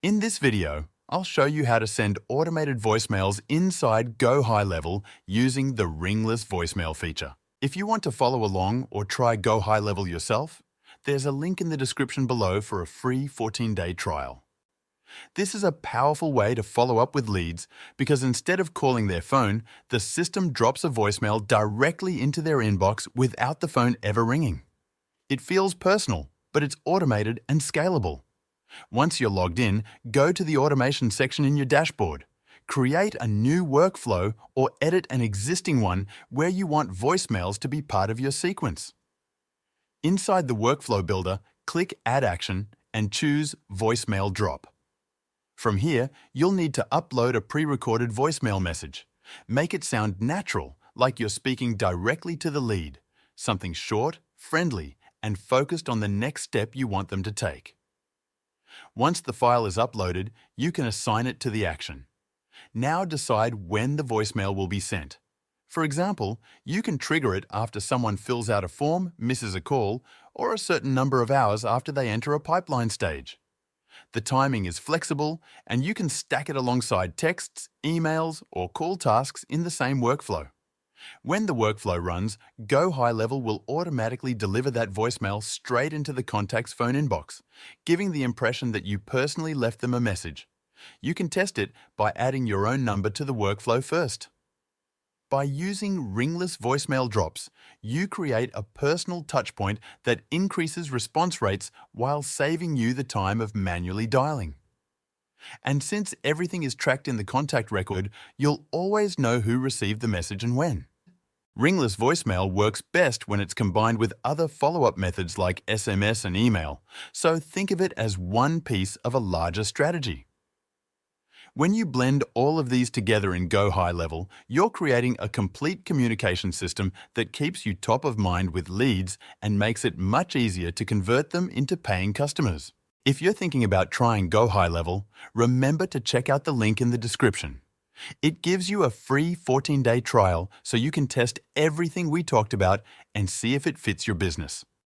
In this video, I'll show you how to send automated voicemails inside GoHighLevel using the ringless voicemail feature. If you want to follow along or try GoHighLevel yourself, there's a link in the description below for a free 14-day trial. This is a powerful way to follow up with leads because instead of calling their phone, the system drops a voicemail directly into their inbox without the phone ever ringing. It feels personal, but it's automated and scalable. Once you're logged in, go to the automation section in your dashboard. Create a new workflow or edit an existing one where you want voicemails to be part of your sequence. Inside the workflow builder, click Add Action and choose Voicemail Drop. From here, you'll need to upload a pre-recorded voicemail message. Make it sound natural, like you're speaking directly to the lead, something short, friendly, and focused on the next step you want them to take. Once the file is uploaded, you can assign it to the action. Now decide when the voicemail will be sent. For example, you can trigger it after someone fills out a form, misses a call, or a certain number of hours after they enter a pipeline stage. The timing is flexible, and you can stack it alongside texts, emails, or call tasks in the same workflow. When the workflow runs, GoHighLevel will automatically deliver that voicemail straight into the contact's phone inbox, giving the impression that you personally left them a message. You can test it by adding your own number to the workflow first. By using ringless voicemail drops, you create a personal touchpoint that increases response rates while saving you the time of manually dialing. And since everything is tracked in the contact record, you'll always know who received the message and when. Ringless voicemail works best when it's combined with other follow-up methods like SMS and email, so think of it as one piece of a larger strategy. When you blend all of these together in GoHighLevel, you're creating a complete communication system that keeps you top of mind with leads and makes it much easier to convert them into paying customers. If you're thinking about trying GoHighLevel, remember to check out the link in the description. It gives you a free 14-day trial so you can test everything we talked about and see if it fits your business.